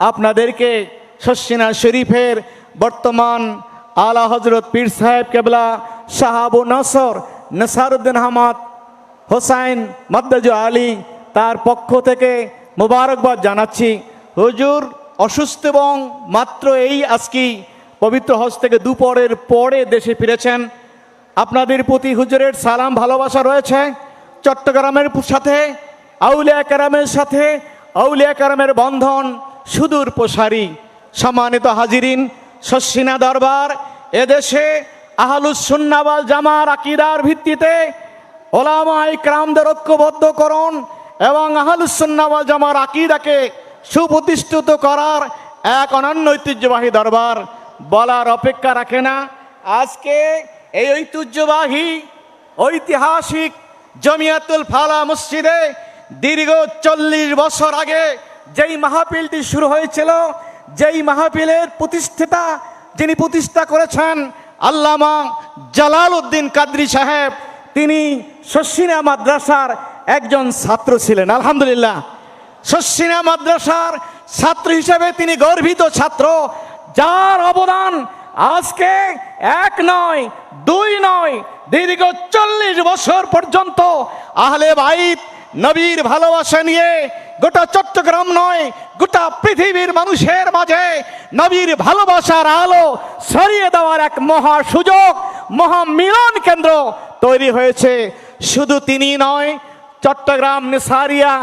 আপনাদেরকে শর্ষিনা শরীফের বর্তমান আলা হজরত পীর সাহেব কেবলা শাহাবু নসর নেসারউদ্দিন আহমদ হোসাইন মাদ্দাজু আলী তার পক্ষ থেকে মোবারকবাদ জানাচ্ছি। হুজুর অসুস্থ এবং মাত্র এই আজকে পবিত্র হজ থেকে দুপুরের পরে দেশে ফিরেছেন। আপনাদের প্রতি হুজুরের সালাম ভালোবাসা রয়েছে। চট্টগ্রামের সাথে আউলিয়া কেরামের সাথে আউলিয়া কেরামের বন্ধন সুদূর প্রসারী। সম্মানিত হাজিরিন, শর্ষিনা দরবার এদেশে আহলুস সুন্নাহ ওয়াল জামার আকীদার ভিত্তিতে ওলামায়ে কেরামদের ঐক্যবদ্ধকরণ এবং আহলুস সুন্নাহ ওয়াল জামার আকীদাকে সুপ্রতিষ্ঠিত করার এক অনন্য ঐতিহ্যবাহী দরবার, বলার অপেক্ষা রাখে না। আজকে এই ঐতিহ্যবাহী ঐতিহাসিক জমিয়াতুল ফালা মসজিদে দীর্ঘ 40 বছর আগে যেই মাহফিলটি শুরু হয়েছিল, যেই মাহফিলের প্রতিষ্ঠাতা যিনি প্রতিষ্ঠা করেছেন আল্লামা জালালউদ্দিন কাদরী সাহেব, তিনি শর্ষিনা মাদ্রাসার একজন ছাত্র ছিলেন। আলহামদুলিল্লাহ, শর্ষিনা মাদ্রাসার ছাত্র হিসেবে তিনি গর্বিত ছাত্র, যার অবদান আজকে 1 নয় 2 নয় দীর্ঘ 40 বছর পর্যন্ত আহলে বাইত নবীর ভালোবাসা নিয়ে গোটা চট্টগ্রাম নয় গোটা পৃথিবীর মানুষের মাঝে নবীর ভালোবাসার আলো ছড়িয়ে দেওয়ার এক মহা সুযোগ, মহা মিলন কেন্দ্র তৈরি হয়েছে। শুধু তিনি নয়, চট্টগ্রাম নেসারিয়া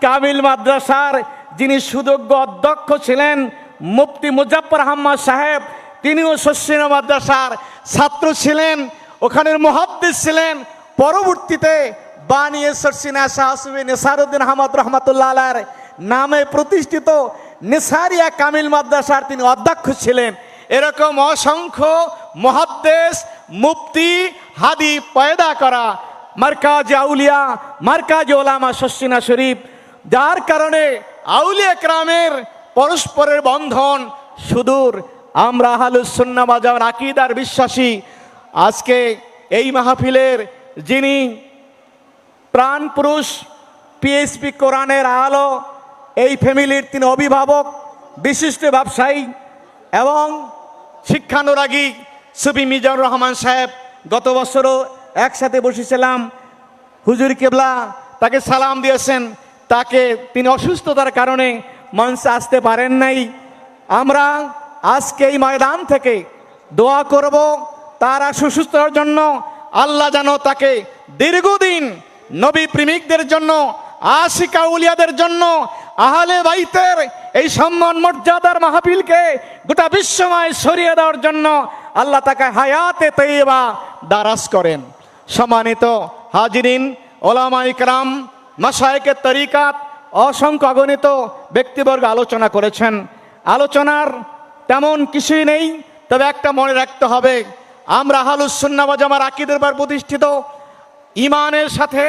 কামিল মাদ্রাসার যিনি সুযোগ্য অধ্যক্ষ ছিলেন মুফতি মুজাফফর আহমদ সাহেব, তিনিও শর্ষিনা মাদ্রাসার ছাত্র ছিলেন, ওখানের মুহাদ্দিস ছিলেন। পরবর্তীতে বানিয়ে শর্ষিনা শাহসুফি নেসারউদ্দিন আহমদ রহমাতুল্লাহ আলাইহির নামে প্রতিষ্ঠিত নেসারিয়া কামিল মাদ্রাসার তিনি অধ্যক্ষ ছিলেন। এরকম অসংখ্য মুহাদ্দিস মুফতি হাদি পয়দা করা মারকাজে আউলিয়া মারকাজে ওলামা শর্ষিনা শরীফ, যার কারণে আউলিয়া কেরামের পরস্পরের বন্ধন সুদূর। আমরা আহলুস সুন্নাহ ওয়াল জামার আকীদার বিশ্বাসী। আজকে এই মাহফিলের যিনি প্রাণ পুরুষ, পিএসপি কোরআনের আলো, এই ফ্যামিলির তিনি অভিভাবক, বিশিষ্ট ব্যবসায়ী এবং শিক্ষানুরাগী সুফি মিজানুর রহমান সাহেব। গত বছরও একসাথে বসেছিলাম, হুজুর কেবলা তাকে সালাম দিয়েছেন, তাকে তিনি অসুস্থতার কারণে মঞ্চে আসতে পারেন নাই। আমরা আজকে এই ময়দান থেকে দোয়া করব তার সুস্থতার জন্য, আল্লাহ যেন তাকে দীর্ঘদিন নবী প্রেমিকদের জন্য, আশিক আউলিয়াদের জন্য, আহলে বাইতের এই সম্মান মর্যাদার মাহফিলকে গোটা বিশ্বময় ছড়িয়ে দেওয়ার জন্য আল্লাহ তাকে হায়াতে তৈয়বা দারাজ করেন। সম্মানিত হাজিরিন, ওলামায়ে কেরাম, মাশায়েখে তরিকাত, অসংখ্য অগণিত ব্যক্তিবর্গ আলোচনা করেছেন। আলোচনার তেমন কিছুই নেই, তবে একটা মনে রাখতে হবে, আমরা আহলুস সুন্নাহ ওয়াল জামার আকীদার উপর প্রতিষ্ঠিত। ইমানের সাথে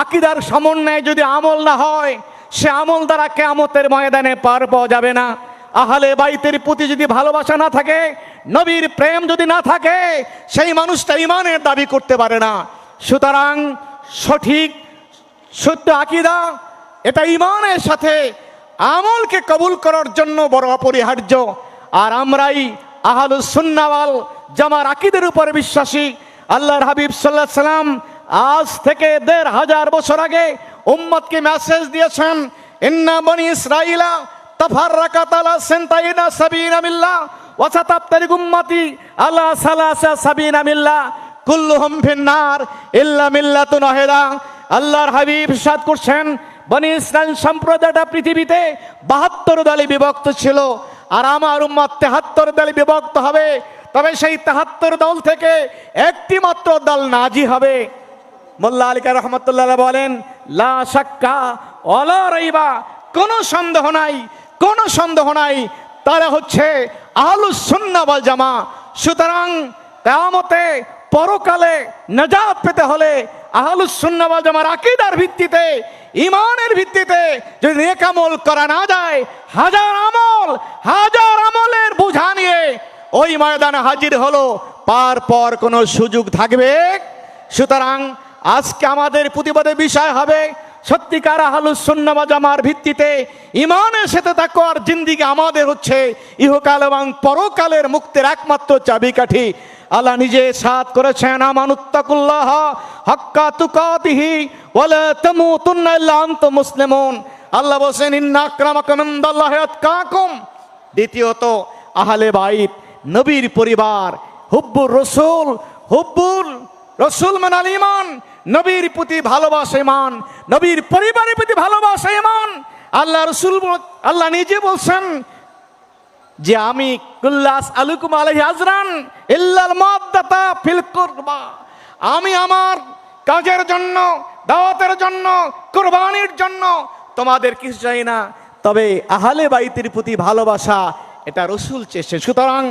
আকীদার সমন্বয়ে যদি আমল না হয়, সে আমল দ্বারা কিয়ামতের ময়দানে পার পাওয়া যাবে না। আহলে বাইতের প্রতি যদি ভালোবাসা না থাকে, নবীর প্রেম যদি না থাকে, সেই মানুষটা ইমানের দাবি করতে পারে না। সুতরাং সঠিক সত্য আকীদা এটা ইমানের সাথে আমলকে কবুল করার জন্য বড় অপরিহার্য। আর আমরাই আহলুস সুন্নাহ ওয়াল জামার আকীদার উপরে বিশ্বাসী। আল্লাহর হাবিব সাল্লাল্লাহু আলাইহি সাল্লাম আজ থেকে 1500 বছর আগে উম্মতকে মেসেজ দিয়েছেন, ইন্না বনি ইসরাঈলা তাফাররাকাত আলা সিনতাইনা সাবিনা মিল্লাহ ওয়া সাতাফতারিকু উম্মতি আলা সালাসা সাবিনা মিল্লাহ কুল্লুহুম ফিন্নার ইল্লা মিল্লাতুন ওয়াহিদা। আল্লাহর হাবিব ইরশাদ করছেন, বনি ইসরাইল সম্প্রদায়টা পৃথিবীতে 72 দলে বিভক্ত ছিল, আর আমার উম্মত 73 দলে বিভক্ত হবে। তবে সেই 73 দল থেকে একটি মাত্র দল নাজি হবে। মোল্লা আলী কারি রহমাতুল্লাহ বলেন, লা শাক্কা ওয়ালা রাইবা, কোনো সন্দেহ নাই, কোনো সন্দেহ নাই, তারা হচ্ছে আহলুস সুন্নাহ ওয়াল জামা। সুতরাং কিয়ামতে পরকালে নাজাত পেতে হলে আহলুস সুন্নাহ ওয়াল জামার আকীদার ভিত্তিতে, ইমানের ভিত্তিতে যদি নেক আমল করা না যায়, হাজার আমলের বোঝা নিয়ে ওই ময়দানে হাজির হলো, পার পর কোনো সুযোগ থাকবে। সুতরাং আজকে আমাদের প্রতিবাদের বিষয় হবে সত্যিকার আহলুস সুন্নাহ ওয়াল জামার ভিত্তিতে ঈমানের সাথে তাকওয়ার জিন্দেগি আমাদের হচ্ছে ইহকাল এবং পরকালের মুক্তির একমাত্র চাবিকাঠি। আল্লাহ নিজে সাত করেছেন, আমানুত্তাকুল্লাহ হাক্কা তুকাতিহি ওয়া লা তামুতুন্না ইল্লা আনতুম মুসলিমুন। আল্লাহ বলেন, ইন্না আকরামাকুম ইনদাল্লাহি আতকাকুম। দ্বিতীয়ত আহলে বাইত, নবীর পরিবার, হুব্বুর রসুল মানাল ঈমান, নবীর প্রতি ভালোবাসা ঈমান, নবীর পরিবারের প্রতি ভালোবাসা ঈমান। আল্লাহ নিজে বলছেন যে আমি কুল্লাস আলুকুম আলাইহি আজরান ইল্লাল মাদ্দাতা ফিল কুরবা, আমি আমার কাজের জন্য, দাওয়াতের জন্য, কুরবানির জন্য তোমাদের কিছু চাই না, তবে আহলে বাইতের প্রতি ভালোবাসা এটা রসুল চেয়েছেন। সুতরাং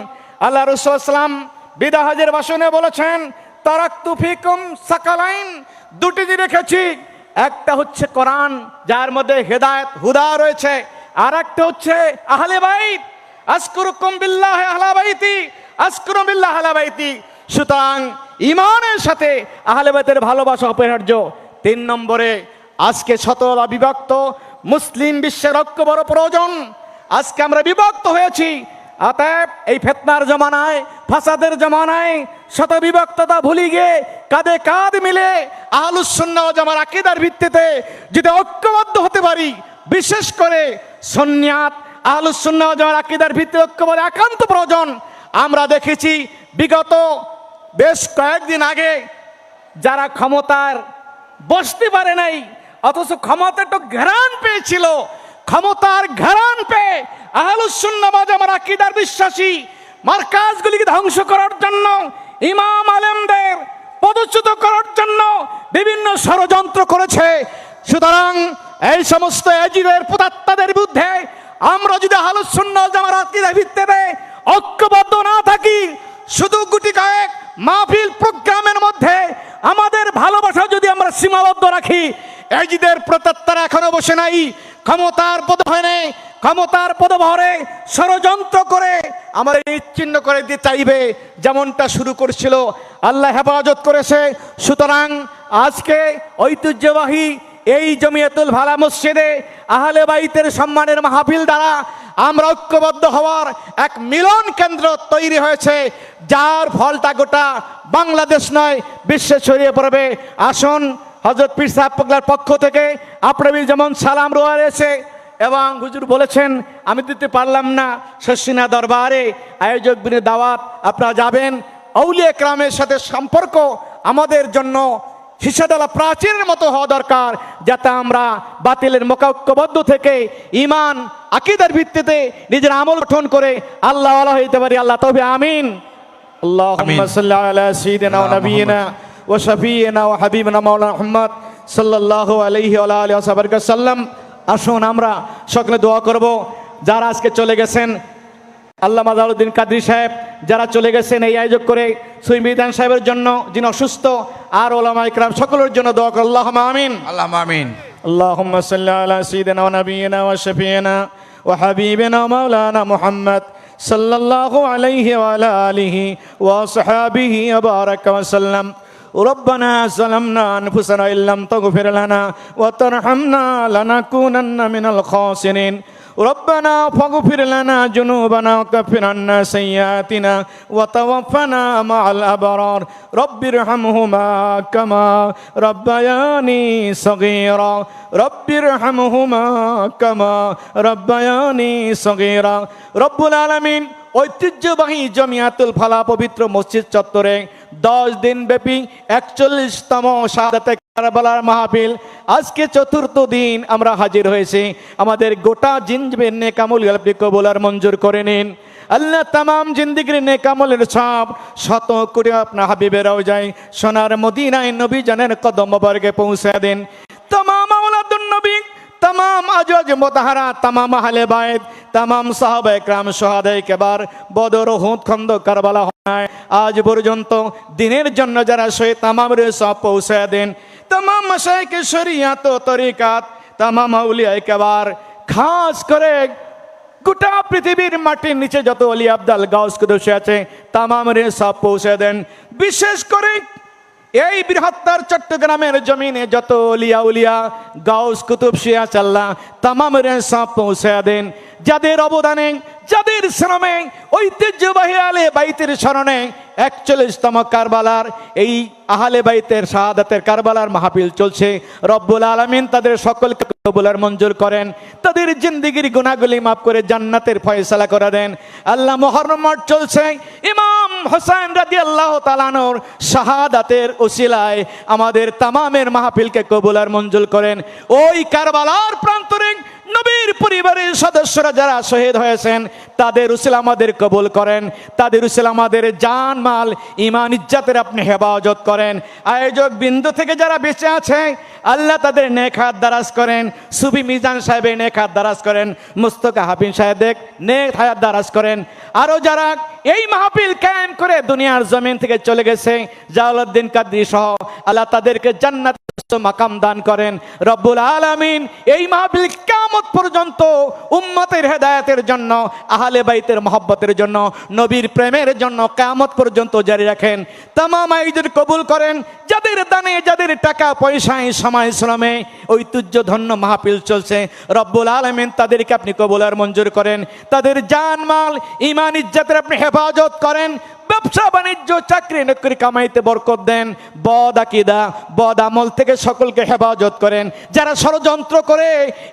আল্লাহ রাসূল সাল্লাল্লাহু আলাইহি ওয়াসাল্লাম বিদায় হজের ভাষণে বলেছেন, তারাকতু ফিকুম সাকালাইন, দুটি জিনিস রেখেছি, একটা হচ্ছে কোরআন যার মধ্যে হেদায়েত হুদা রয়েছে, আর একটা হচ্ছে আহলে বাইত। আযকুরুকুম বিল্লাহি আহলা বাইতি, আযকুরু বিল্লাহি আহলা বাইতি। সুতরাং ঈমানের সাথে আহলে বাইতের ভালোবাসা অপরিহার্য। 3 নম্বরে, আজকে শতলা বিভক্ত মুসলিম বিশ্বের ঐক্য বড় প্রয়োজন। আজকে আমরা বিভক্ত হয়েছি, অতএব এই ফিতনার জমানায়, ফাসাদের জমানায় শত বিভক্ততা ভুলে গিয়ে কাঁধে কাঁধ মিলে আহলুস সুন্নাহ ওয়াল জামার আকীদার ভিত্তিতে যদি ঐক্যবদ্ধ হতে পারি, বিশেষ করে সুন্নিয়াত আহলুস সুন্নাহ ওয়াল জামার আকীদার ভিত্তিতে ঐক্যবদ্ধ একান্ত প্রয়োজন। আমরা দেখেছি বিগত বেশ কয়েকদিন আগে যারা ক্ষমতার বসতে পারে নাই, অথচ ক্ষমতাটা ঘ্রাণ পেয়েছিল, ক্ষমতার ঘ্রাণ পেয়ে আহলুস সুন্নাহ ওয়াল জামার আকীদার বিশ্বাসী মারকাজগুলিকে ধ্বংস করার জন্য, ইমাম আলেমদের পদচ্যুত করার জন্য বিভিন্ন ষড়যন্ত্র করেছে। সুতরাং এই সমস্ত এজিদের পুতাত্মাদের বিরুদ্ধে আমরা যদি আহলুস সুন্নাহ ওয়াল জামার আকীদার ভিত্তিতে ঐক্যবদ্ধ না থাকি, শুধু গুটি কয়েক মাহফিল প্রোগ্রামের মধ্যে আমাদের ভালোবাসা যদি আমরা সীমাবদ্ধ রাখি, এজিদের প্রতাত্মারা এখনো বসে নাই, ক্ষমতার পদভরে ক্ষমতার পদভরে ষড়যন্ত্র করে আমার নিচ্ছিন্ন করে দিতে চাইবে, যেমনটা শুরু করেছিল। আল্লাহ হেফাজত করেছে। সুতরাং আজকে ঐতিহ্যবাহী এই জমিয়তুল ফালাহ মসজিদে আহলে বাইতের সম্মানের মাহফিল দ্বারা আমরা ঐক্যবদ্ধ হওয়ার এক মিলন কেন্দ্র তৈরি হয়েছে, যার ফলটা গোটা বাংলাদেশ নয়, বিশ্বে ছড়িয়ে পড়বে। আসুন, হযরত পীর সাহেব পাগলার পক্ষ থেকে আপনাদের যেমন সালাম রয়েছে, এবং হুজুর বলেছেন আমি দিতে পারলাম না, শর্ষিনা দরবারে আয়োজক বিনে দাওয়াত আপনারা যাবেন। আউলিয়া কেরামের সাথে সম্পর্ক আমাদের জন্য হিসাদালা প্রাচীরের মতো হওয়া দরকার, যাতে আমরা বাতিলের মোকাবিলা থেকে ঈমান আকীদার ভিত্তিতে নিজের আমল গঠন করে আল্লাহ ওয়ালা হইতে পারি। আল্লাহ তৌফিক, আমিন। আল্লাহুম্মা সাল্লি আলা সাইয়্যিদিনা ওয়া নাবিয়িনা ওয়া শাফিয়িনা ওয়া হাবিবিনা মাওলানা মুহাম্মদ সাল্লাল্লাহু আলাইহি ওয়া আলিহি ওয়া সাল্লাম। আসুন আমরা সকলে দোয়া করব। যারা আজকে চলে গেছেন, আল্লামা জালালউদ্দিন কাদরী সাহেব যারা চলে গেছেন এই আয়োজক করে, সুইমিদান সাহেবের জন্য যিনি অসুস্থ, আর ওলামায়ে কেরাম সকলের জন্য দোয়া করুন। আল্লাহুম্মা আমিন, আল্লাহুম্মা আমিন। আল্লাহুম্মা সাল্লি আলা সাইয়্যিদিনা ওয়া নাবিয়িনা ওয়া শাফিয়িনা ওয়া হাবিবিনা মাওলানা মুহাম্মদ সাল্লাল্লাহু আলাইহি ওয়া আলা আলিহি ওয়া আসহাবিহি ওয়া বারাকা ওয়া সাল্লাম। ربنا ظلمنا أنفسنا إن لم تغفر لنا وترحمنا لنكونن من الخاسرين. ربنا فاغفر لنا ذنوبنا وكفر عنا سيئاتنا وتوفنا مع الأبرار. رب ارحمهما كما ربياني صغيرا. رب ارحمهما كما ربياني صغيرا. رب العالمين ঐতিহ্যবাহী জমিয়াতুল ফালাহ পবিত্র মসজিদ চত্বরে 10 দিন ব্যাপী 41তম শাহাদাতে কারবালার মাহফিল, আজকে 4র্থ দিন আমরা হাজির হয়েছি। আমাদের গোটা জিন্দেগির নেক আমল আপনি কবুল আর মঞ্জুর করে নিন। আল্লাহ তামাম জিন্দেগির নেক আমলের সব শত করে আপনার হাবিবের রওজায় সোনার মদিনায় নবী জানের কদম মোবারকে পৌঁছে দেন। তামাম আওলাদুন নবী, तमाम अजवाज मुताहरा, तमाम अहले बैत, तमाम साहबा इकराम, शुहादाए किबार, बदर, उहुद, खंदक, करबला হয় আজ পর্যন্ত দিনের জন্য যারা শহীদ তামামের সব পৌঁছে দেন। तमाम মাশায়েখে শরিয়াত ও তরিকাত, तमाम আউলিয়ায়ে কিবার, খাস করে গোটা পৃথিবীর মাটির নিচে যত ওলি আব্দাল গাউস কুদুস আছে तमाम সব পৌঁছে দেন। বিশেষ করে এই বৃহত্তর চট্টগ্রামের জমিনে যত অলিয়া উলিয়া গাউস কুতুব শিয়া চাল্লা তামামের সব পৌঁছে দেন, যাদের অবদানে, যাদের শ্রমে, ঐতিহ্যবাহী আলে বাইতের স্মরণে 41তম কারবালার এই আহলে বাইতের শাহাদাতের কারবালার মাহফিল চলছে। রব্বুল আলামিন তাদের সকলকে কবুলার মঞ্জুর করেন, তাদের জিন্দেগির গুনাহগুলি মাফ করে জান্নাতের ফয়সালা করে দেন। আল্লাহ মুহররম মাস চলছে, ইমাম হোসেন রাদিয়াল্লাহু তাআলা আনহুর শাহাদাতের উসিলায় আমাদের তামামের মাহফিলকে কবুলার মঞ্জুর করেন। ওই কারবালার প্রান্তরে নবীর পরিবারের সদস্যরা যারা শহীদ হয়েছেন তাদের উসিলা আমাদের কবুল করেন, তাদের উসিলা আমাদের জান মাল ঈমান ইজ্জতের আপনি হেফাজত করেন। আয়োজক বিন্দু থেকে যারা বেঁচে আছে আল্লাহ তাদের নেক হাত দারাজ করেন, সুফি মিজান সাহেবের নেক হাত দারাজ করেন, মুস্তফা হাফিজ সাহেবের নেক হাত দারাজ করেন। আরও যারা এই মাহফিল কায়েম করে দুনিয়ার জমিন থেকে চলে গেছে জালালউদ্দিন কাদরি সহ আল্লাহ তাদেরকে জান্নাত মাকাম দান করেন। রব্বুল আলামিন এই মাহফিল কিয়ামত পর্যন্ত উম্মতের হেদায়েতের জন্য, আহলে বাইতের মহব্বতের জন্য, নবীর প্রেমের জন্য কিয়ামত পর্যন্ত জারি রাখেন। তামাম আয়োজন কবুল করেন। যাদের দানে, যাদের টাকা পয়সায়, সময় শ্রমে ঐতিহ্য ধন্য মাহফিল চলছে রব্বুল আলামিন তাদেরকে আপনি কবুল আর মঞ্জুর করেন, তাদের জান মাল ঈমান ইজ্জতের আপনি হেফাজত করেন। ব্যবসা বাণিজ্য চাকরি নকরি কামাইতে বরকত দেন, বদ আকীদা বদ আমল থেকে সকলকে হেফাজত করেন। যারা ষড়যন্ত্র করে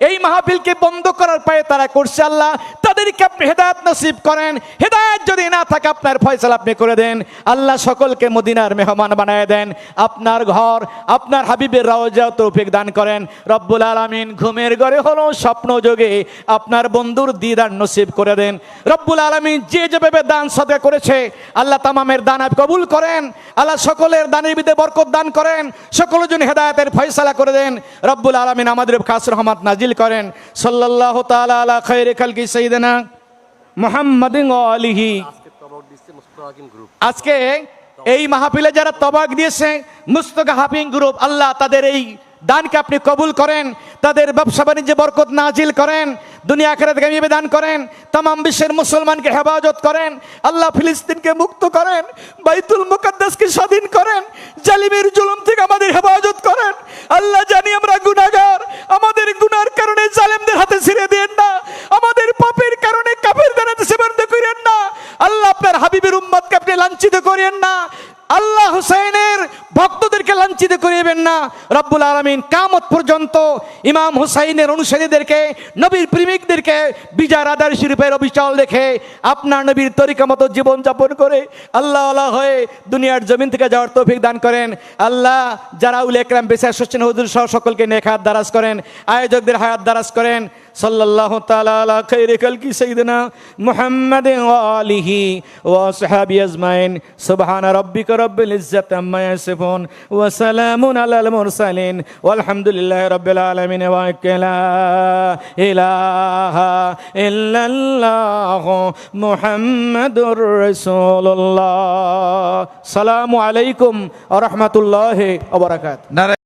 এই মাহফিলকে বন্ধ করার পায়ে তারা করছে আল্লাহ তাদেরকে আপনি হেদায়েত নসিব করেন। হেদায়েত যদি না থাকে আপনার ফয়সালা আপনি করে দেন। আল্লাহ সকলকে মদিনার মেহমান বানায় দেন। আপনার ঘর, আপনার হাবিবের রওজা তৌফিক দান করেন। রব্বুল আলামিন ঘুমের ঘরে হলো স্বপ্ন যোগে আপনার বন্ধুর দিদার নসিব করে দেন। রব্বুল আলামিন যে যেভাবে দান সাদকা করেছে আল্লাহ তামামের দান কবুল করেন। আল্লাহ সকলের দানের ভিতরে বরকত দান করেন, সকলের জন্য হেদায়েতের ফয়সালা করে দেন। রব্বুল আলামিন আমাদের খাস রহমত নাজিল করেন। সাল্লাল্লাহু তাআলা আলা খায়রি খালকি সাইয়্যিদিনা মুহাম্মাদিন ওয়া আলিহি। আজকে এই মাহফিলে যারা তবাক দিয়েছে মুস্তফা হাফিজ গ্রুপ, আল্লাহ তাদের এই দানকে আপনি কবুল করেন, তাদের ব্যবসা বাণিজ্যে বরকত নাজিল করেন, দুনিয়া আখিরাত কামিয়াবি দান করেন, তামাম বিশ্বের মুসলমানকে হেফাজত করেন। আল্লাহ ফিলিস্তিনকে মুক্ত করেন, বাইতুল মুকাদ্দাসকে স্বাধীন করেন, জালিমের জুলুম থেকে আমাদের হেফাজত করেন। আল্লাহ জানি আমরা গুনাহগার, আমাদের গুনার কারণে জালেমদের হাতে ছেড়ে দেন না, আমাদের পাপের কারণে কাফেরদের হাতে সেবন্ধ করেন না। আল্লাহ আপনার হাবিবের উম্মতকে আপনি লাঞ্ছিত করেন না, আল্লাহ হুসাইনের ভক্তদেরকে লাঞ্ছিত করিবেন না। রব্বুল আলামিন কিয়ামত পর্যন্ত ইমাম হুসাইনের অনুসারীদেরকে, নবীর প্রেমিকদেরকে বিজয় রাদার শরীফের অবিচল দেখে আপনার নবীর তরিকা মতো জীবন যাপন করে আল্লাহ আল্লাহ হয়ে দুনিয়ার জমিন থেকে যাওয়ার তৌফিক দান করেন। আল্লাহ যারা উলামায়ে কেরাম বেঁচে আসছেন হুজুর সহ সকলকে নেক হায়াত দারাজ করেন, আয়োজকদের হায়াত দারাজ করেন। সাল্লাল্লাহু তাআলা আলা খায়রি খালকি সাইয়্যিদিনা মুহাম্মাদিন ওয়া আলিহি ওয়া আসহাবি আজমাইন। সুবহানা রাব্বিকা রাব্বিল ইজ্জাতি আম্মা ইয়াসিফুন ওয়া সালামুন আলাল মুরসালিন ওয়ালহামদুলিল্লাহি রাব্বিল আলামিন ওয়া লা ইলাহা ইল্লাল্লাহ মুহাম্মাদুর রাসূলুল্লাহ। সালামু আলাইকুম ওয়া রাহমাতুল্লাহি ওয়া বারাকাতুহু।